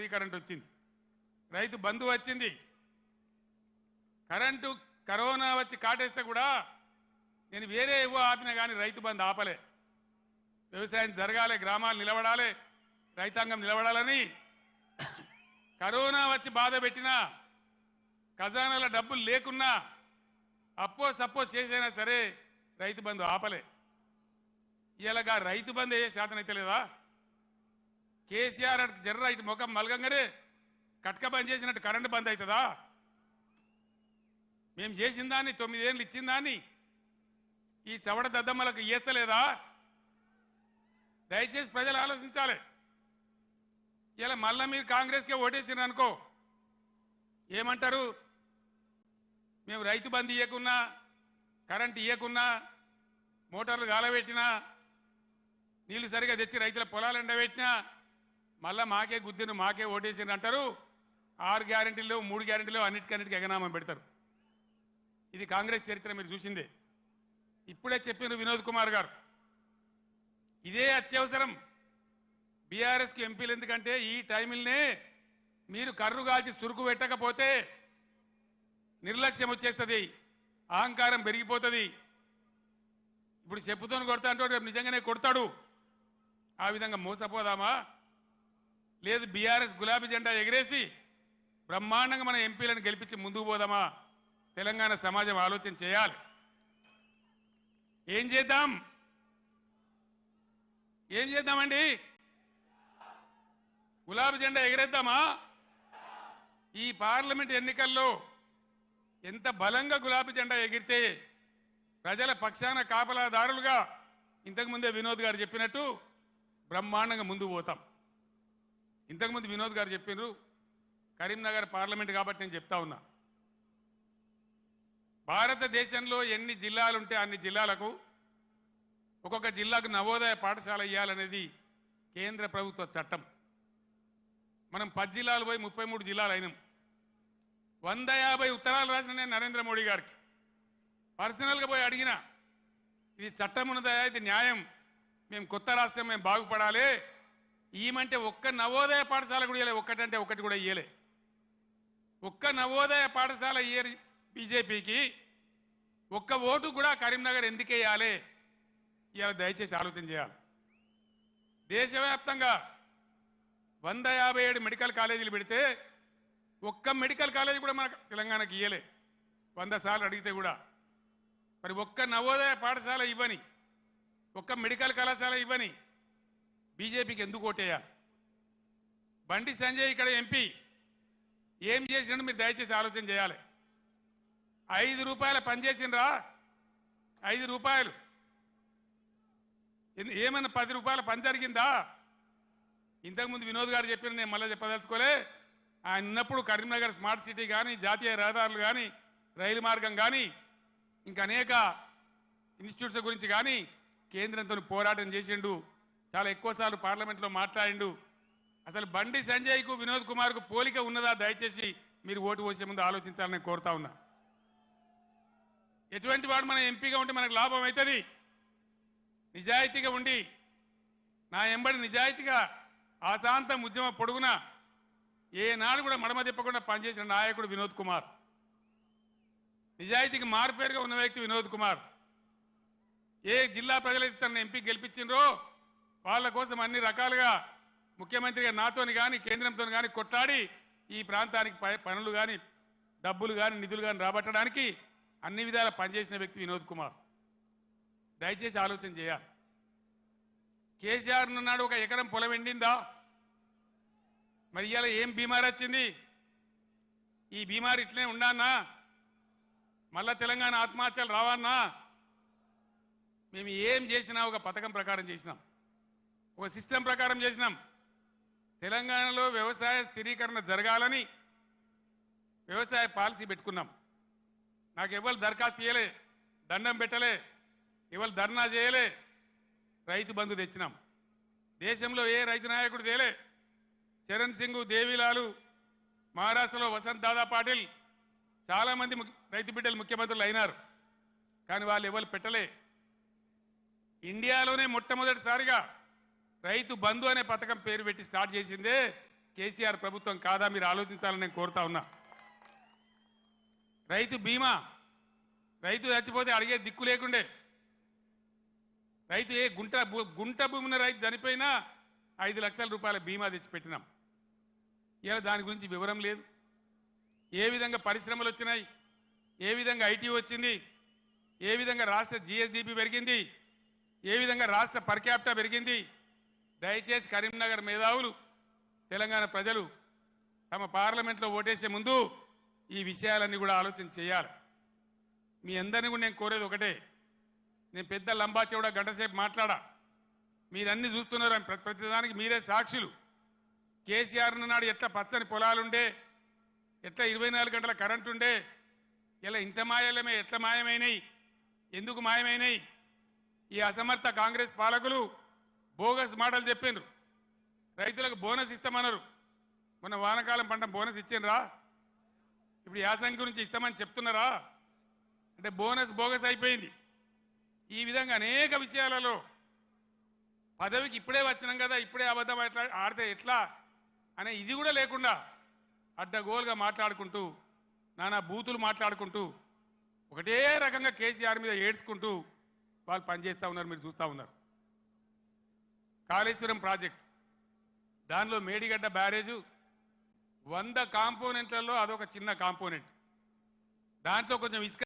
Free current వచ్చింది, రైతు బంధు వచ్చింది. Current corona వచ్చి కాటేస్తే కూడా నేను వేరే ఏవో ఆపినా కానీ రైతు బంధు ఆపలే. వ్యవసాయం జరగాలి, గ్రామాలు నిలబడాలి, రైతాంగం నిలబడాలని కరోనా వచ్చి బాధ పెట్టినా, ఖజానాల డబ్బులు లేకున్నా, అప్పో సప్పో చేసైనా సరే రైతు బంధు ఆపలే. ఇలాగా రైతు బంధు ఏ శాతం అయితే లేదా? కేసీఆర్ జర్ర ఇటు ముఖం మలగంగానే కట్క బంద్ చేసినట్టు కరెంటు బంద్ అవుతుందా? మేము చేసిన దాన్ని 9 ఏళ్ళు ఇచ్చిన దాన్ని ఈ చవడ దద్దమ్మలకు ఇయ్యలేదా? దయచేసి ప్రజలు ఆలోచించాలి. ఇలా మళ్ళా మీరు కాంగ్రెస్కే ఓటేసినారు అనుకో, ఏమంటారు? మేము రైతు బంధు ఇవ్వకున్నా, కరెంట్ ఇవ్వకున్నా, మోటార్లు గాలబెట్టినా, నీళ్లు సరిగా తెచ్చి రైతుల పొలాలు ఎండబెట్టినా మళ్ళా మాకే గుద్దిను, మాకే ఓటేసినారు అంటారు. 6 గ్యారెంటీలు 3 గ్యారెంటీలు అన్నిటికన్నిటికీ ఎగనామం పెడతారు. ఇది కాంగ్రెస్ చరిత్ర మీరు చూసిందే. ఇప్పుడే చెప్పిన వినోద్ కుమార్ గారు, ఇదే అత్యవసరం బీఆర్ఎస్కి ఎంపీలు. ఎందుకంటే ఈ టైంలోనే మీరు కర్రు కాల్చి సురుకు పెట్టకపోతే నిర్లక్ష్యం వచ్చేస్తుంది, అహంకారం పెరిగిపోతుంది. ఇప్పుడు చెప్పుతో కొడతా అంటే రేపు నిజంగానే కొడతాడు. ఆ విధంగా మోసపోదామా? లేదు బీఆర్ఎస్ గులాబీ జెండా ఎగిరేసి బ్రహ్మాండంగా మన ఎంపీలను గెలిపించి ముందుకు పోదామా? తెలంగాణ సమాజం ఆలోచన చేయాలి. ఏం చేద్దాం? ఏం చేద్దామండి? గులాబీ జెండా ఎగిరేద్దామా? ఈ పార్లమెంట్ ఎన్నికల్లో ఎంత బలంగా గులాబీ జెండా ఎగిరితే ప్రజల పక్షాన కాపలాదారులుగా ఇంతకుముందే వినోద్ గారు చెప్పినట్టు బ్రహ్మాండంగా ముందుకు పోతాం. ఇంతకుముందు వినోద్ గారు చెప్పినారు కరీంనగర్ పార్లమెంట్ కాబట్టి నేను చెప్తా ఉన్నా. భారతదేశంలో ఎన్ని జిల్లాలుంటే అన్ని జిల్లాలకు ఒక్కొక్క జిల్లాకు నవోదయ పాఠశాల ఇవ్వాలనేది కేంద్ర ప్రభుత్వ చట్టం. మనం 10 జిల్లాలు పోయి 33 జిల్లాలు అయినాం. 150 ఉత్తరాలు రాసిన నేను నరేంద్ర మోడీ గారికి పర్సనల్గా పోయి అడిగిన, ఇది చట్టం ఉన్నదా, ఇది న్యాయం, మేము కొత్త రాష్ట్రం, మేము బాగుపడాలి, ఈమంటే ఒక్క నవోదయ పాఠశాల కూడా ఇవ్వలే. ఒక్కటంటే ఒకటి కూడా ఇవ్వలే. ఒక్క నవోదయ పాఠశాల ఇయ్యరు బీజేపీకి. ఒక్క ఓటు కూడా కరీంనగర్ ఎందుకు వేయాలి? ఇవాళ దయచేసి ఆలోచన చేయాలి. దేశవ్యాప్తంగా 157 మెడికల్ కాలేజీలు పెడితే ఒక్క మెడికల్ కాలేజీ కూడా మన తెలంగాణకి ఇయ్యలే. 100 సార్లు అడిగితే కూడా. మరి ఒక్క నవోదయ పాఠశాల ఇవ్వని, ఒక్క మెడికల్ కళాశాల ఇవ్వని బీజేపీకి ఎందుకు ఓటేయాలి? బండి సంజయ్ ఇక్కడ ఎంపీ ఏం చేసినట్టు మీరు దయచేసి ఆలోచన చేయాలి. 5 రూపాయల పనిచేసినరా? 5 రూపాయలు ఏమన్నా 10 రూపాయల పని జరిగిందా? ఇంతకుముందు వినోద్ గారు చెప్పిన, నేను మళ్ళీ చెప్పదలుచుకోలే. ఆయన ఉన్నప్పుడు కరీంనగర్ స్మార్ట్ సిటీ కానీ, జాతీయ రహదారులు కానీ, రైలు మార్గం కానీ, ఇంకా అనేక ఇన్స్టిట్యూట్స్ గురించి కానీ కేంద్రంతో పోరాటం చేసిండు. చాలా ఎక్కువసార్లు పార్లమెంట్లో మాట్లాడిండు. అసలు బండి సంజయ్కు వినోద్ కుమార్కు పోలిక ఉన్నదా? దయచేసి మీరు ఓటు పోసే ముందు ఆలోచించాలని కోరుతా ఉన్నా. ఎటువంటి వాడు మన ఎంపీగా ఉంటే మనకు లాభం అవుతుంది? నిజాయితీగా ఉండి నా ఎంబడి నిజాయితీగా ఆశాంతం ఉద్యమ పొడుగున ఏనాడు కూడా మడమ తిప్పకుండా పనిచేసిన నాయకుడు వినోద్ కుమార్. నిజాయితీకి మారుపేరుగా ఉన్న వ్యక్తి వినోద్ కుమార్. ఏ జిల్లా ప్రజలైతే తన ఎంపీ గెలిపించిండ్రో వాళ్ళ కోసం అన్ని రకాలుగా ముఖ్యమంత్రిగా నాతోని కానీ కేంద్రంతో కానీ కొట్లాడి ఈ ప్రాంతానికి పనులు కానీ, డబ్బులు కానీ, నిధులు కానీ రాబట్టడానికి అన్ని విధాలా పనిచేసిన వ్యక్తి వినోద్ కుమార్. దయచేసి ఆలోచన చేయాలి. కేసీఆర్ ఉన్నాడు, ఒక ఎకరం పొలం ఎండిందా? మరి ఇవాళ ఏం బీమారి వచ్చింది? ఈ బీమారి ఇట్లనే ఉండన్నా? మళ్ళా తెలంగాణ ఆత్మహత్యలు రావన్నా? మేము ఏం చేసినా ఒక పథకం ప్రకారం చేసినాం, ఒక సిస్టమ్ ప్రకారం చేసినాం. తెలంగాణలో వ్యవసాయ స్థిరీకరణ జరగాలని వ్యవసాయ పాలసీ పెట్టుకున్నాం. నాకు ఎవరు దరఖాస్తు చేయలే, దండం పెట్టలే, ఎవరు ధర్నా చేయలే. రైతు బంధు తెచ్చినాం. దేశంలో ఏ రైతు నాయకుడు తేలే. చరణ్ సింగ్, దేవిలాలు, మహారాష్ట్రలో వసంత్ దాదా పాటిల్, చాలామంది రైతు బిడ్డలు ముఖ్యమంత్రులు అయినారు. కానీ వాళ్ళు ఎవరు పెట్టలే. ఇండియాలోనే మొట్టమొదటిసారిగా రైతు బంధు అనే పథకం పేరు పెట్టి స్టార్ట్ చేసిందే కేసీఆర్ ప్రభుత్వం కాదా మీరు ఆలోచించాలని నేను కోరుతా ఉన్నా. రైతు బీమా, రైతు చచ్చిపోతే అడిగే దిక్కు లేకుండే, రైతు ఏ గుంట భూమిన రైతు చనిపోయినా 5 లక్షల రూపాయల బీమా తెచ్చిపెట్టినాం. ఇలా దాని గురించి వివరం లేదు. ఏ విధంగా పరిశ్రమలు వచ్చినాయి, ఏ విధంగా ఐటీ వచ్చింది, ఏ విధంగా రాష్ట్ర జిఎస్డిపి పెరిగింది, ఏ విధంగా రాష్ట్ర పర్ క్యాపిటా పెరిగింది. దయచేసి కరీంనగర్ మేధావులు, తెలంగాణ ప్రజలు తమ పార్లమెంట్లో ఓటేసే ముందు ఈ విషయాలన్నీ కూడా ఆలోచన చేయాలి. మీ అందరినీ కూడా నేను కోరేది ఒకటే, నేను పెద్ద లంబా చెవుడా గంటసేపు మాట్లాడా, మీరన్నీ చూస్తున్నారు, ప్రతిదానికి మీరే సాక్షులు. కేసీఆర్ నాడు ఎట్లా పచ్చని పొలాలుండే, ఎట్లా 24 గంటల కరెంటు ఉండే, ఇలా ఇంత మాయలమే ఎట్లా మాయమైనాయి, ఎందుకు మాయమైనాయి? ఈ అసమర్థ కాంగ్రెస్ పాలకులు బోగస్ మాటలు చెప్పిండ్రు. రైతులకు బోనస్ ఇస్తామన్నారు. మొన్న వానకాలం పంట బోనస్ ఇచ్చిండ్రా? ఇప్పుడు యాసంగి గురించి ఇస్తామని చెప్తున్నారా? అంటే బోనస్ బోగస్ అయిపోయింది. ఈ విధంగా అనేక విషయాలలో పదవికి ఇప్పుడే వచ్చినాం కదా, ఇప్పుడే అబద్ధం ఎట్లా ఆడితే ఎట్లా అనే ఇది కూడా లేకుండా అడ్డగోలుగా మాట్లాడుకుంటూ, నానా బూతులు మాట్లాడుకుంటూ, ఒకటే రకంగా కేసీఆర్ మీద ఏడ్చుకుంటూ వాళ్ళు పనిచేస్తూ ఉన్నారు. మీరు చూస్తూ ఉన్నారు. కాళేశ్వరం ప్రాజెక్ట్, దానిలో మేడిగడ్డ బ్యారేజు 100 కాంపోనెంట్లలో అదొక చిన్న కాంపోనెంట్. దాంట్లో కొంచెం ఇసుక